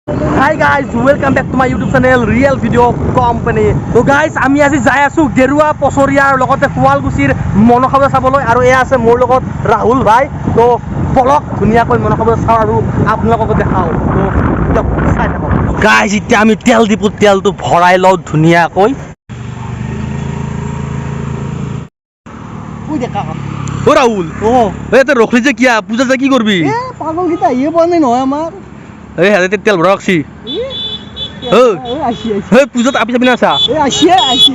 Hi guys, welcome back to my YouTube channel Real Video Company. So guys, আমি আজি যাই আছো গেৰুৱা পছৰিয়াৰ লগতে শুৱালকুছিৰ মনসাবজা চাবলৈ আৰু এয়া আছে মোৰ লগত ৰাহুল ভাই। তো বলক ধুনীয়াকৈ মনসাবজা চাওঁ আৰু আপোনালোকক দেখাওঁ। তো চাই থাকক গাইজ। এতিয়া আমি তেল ডিপুত তেলটো ভৰাই লওঁ ধুনীয়াকৈ। ও ৰাহুল, তই ৰখলি যে কিয়া পূজা যে কি কৰবি? পাগলকেইটা আহিয়ে পোৱা নাই নহয় আমাৰ। এই হাতে তেল ভৰা ৰাখছি। পূজাত আপি চাপি নাছা?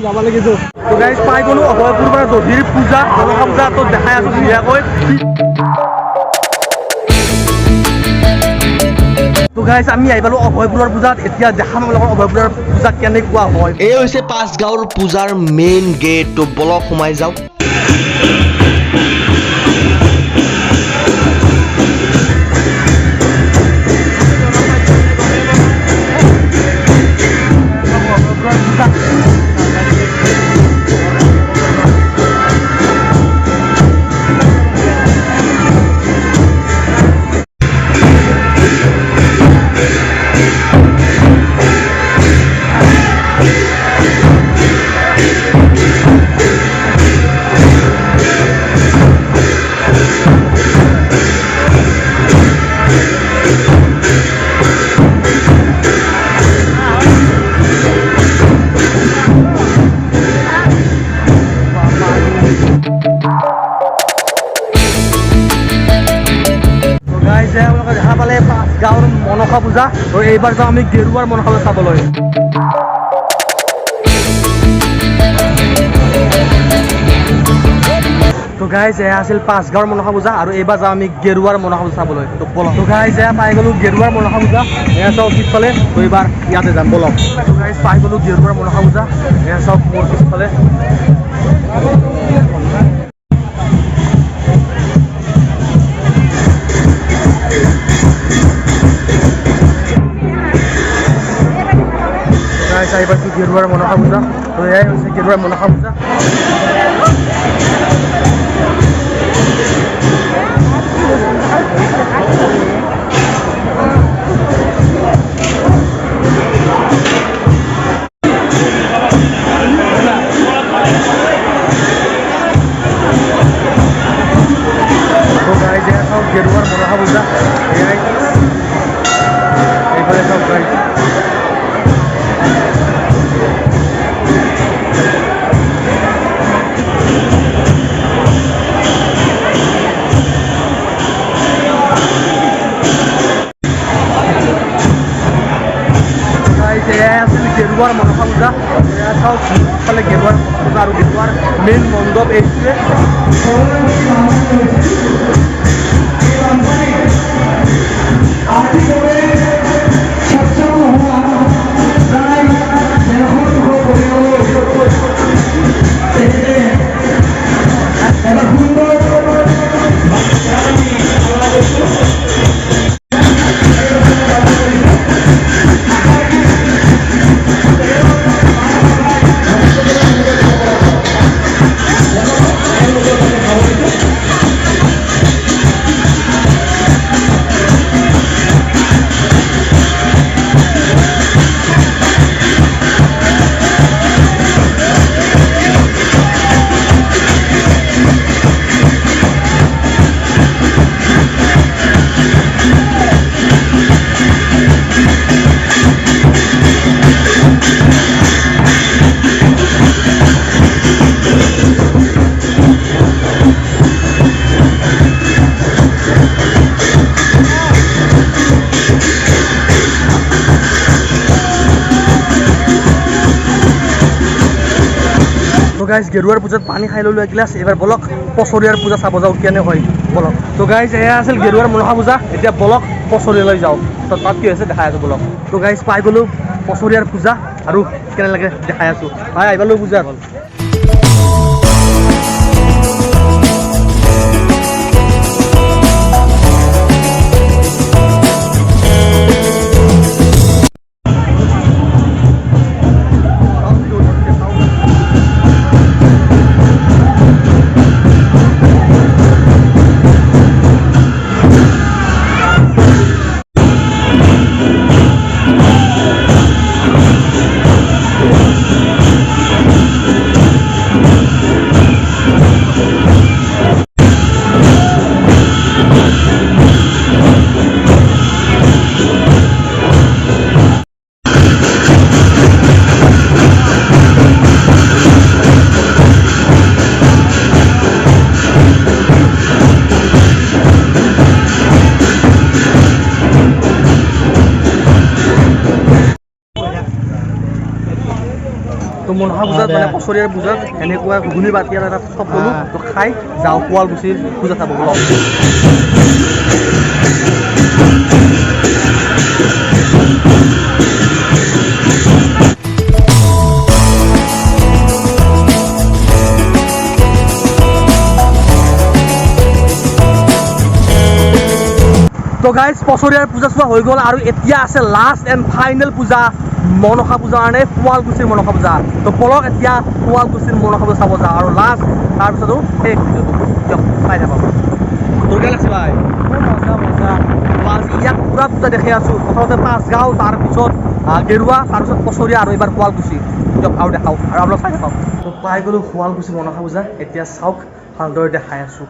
যাব লাগে। তো গাইজ পাই গ'লো অভয়পুৰ পৰা দধিৰ পূজা মনসা পূজা তো দেখাই আছো ধুনীয়াকৈ। তো গাইজ আমি আহি পালো অভয়পুৰৰ পূজাত। এতিয়া দেখাম আপোনালোকৰ অভয়পুৰৰ পূজা কেনেকুৱা হয়। এই হৈছে পাঁচগাঁৱৰ পূজাৰ মেইন গেট। তো বলক সোমাই যাওঁ। দেখা পালে পাঁচগাঁৱৰ মনসা পূজা। আৰু এইবাৰ যাওঁ আমি গেৰুৱাৰ মনসা পূজা চাবলৈ। তো গাইজ এয়া আছিল পাঁচগাঁৱৰ মনসা পূজা আৰু এইবাৰ যাওঁ আমি গেৰুৱাৰ মনসা পূজা চাবলৈ। তো বলক। তো গাইজ এয়া পাই গ'লো গেৰুৱাৰ মনসা পূজা। এয়া চাওক পিছফালে। তো এইবাৰ ইয়াতে যাম বলক। তো গাইজ পাই গ'লো গেৰুৱাৰ মনসা পূজা। এয়া চাওক মোৰ পিছফালে। চাই পাইছোঁ গেৰুৱাৰ মনসা পূজা। তো এয়াই হৈছে গেৰুৱাৰ মনসা পূজা। তো গাইজ এয়া চাওক গেৰুৱাৰ মনসা পূজা। এয়াই এইফালে চাওক গাইজ। এয়াই আছিল গেৰুৱাৰ মনসা পূজা। এয়া চাওক ইফালে গেৰুৱাৰ পূজা আৰু গেৰুৱাৰ মেইন মণ্ডপ এইটোৱে। গাইজ গেৰুৱাৰ পূজাত পানী খাই ল'লো এগিলাচ। এইবাৰ বলক পছৰিয়াৰ পূজা চাব যাওঁ কেনে হয় বলক। তো গাইজ এয়া আছিল গেৰুৱাৰ মনসা পূজা। এতিয়া বলক পছৰিয়ালৈ যাওঁ। তো তাত কি হৈছে দেখাই আছোঁ বলক। তো গাইজ পাই গ'লো পছৰিয়াৰ পূজা আৰু কেনে লাগে দেখাই আছোঁ। ভাই আহিব লৈ পূজা হ'ল। মনসা পূজাত মানে পছৰিয়াৰ পূজাত এনেকুৱা ঘুগুনি বাতি এটা চব ল'লোঁ তো খাই যাওঁ শুৱালকুছিৰ পূজা চাব ব'লক। তো গাইজ পছৰিয়াৰ পূজা চোৱা হৈ গ'ল আৰু এতিয়া আছে লাষ্ট এণ্ড ফাইনেল পূজা মনসা পূজাৰ কাৰণে শুৱালকুছিৰ মনসা পূজা। তো ব'লক এতিয়া শুৱালকুছিৰ মনসা পূজা চাব যাওঁ আৰু লাষ্ট তাৰপিছতো শেষ ভিডিঅ'টো দিয়ক চাই থাকক। তোৰ কেনে লাগছে ভাই? মজা মজা আজি ইয়াত পুৰা পূজা দেখি আছোঁ। প্ৰথমতে পাঁচগাঁও, তাৰপিছত গেৰুৱা, তাৰপিছত পছৰিয়া আৰু এইবাৰ শুৱালকুছি। দিয়ক আৰু দেখাওঁ আৰু আপোনালোক চাই থাকক। তো পাই গ'লোঁ শুৱালকুছি মনসা পূজা। এতিয়া চাওক ভালদৰে দেখাই আছোঁ।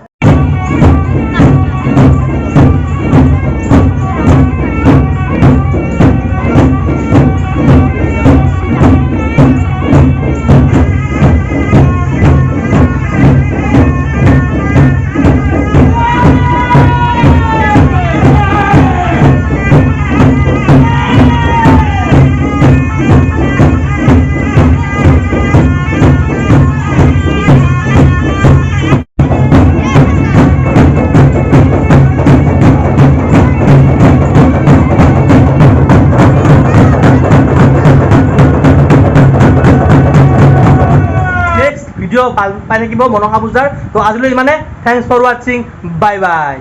ভিডিঅ' পাই থাকিব মনসা পূজাৰ। তো আজিলৈ ইমানে। থেংকছ ফৰ ৱাচিং। Bye bye.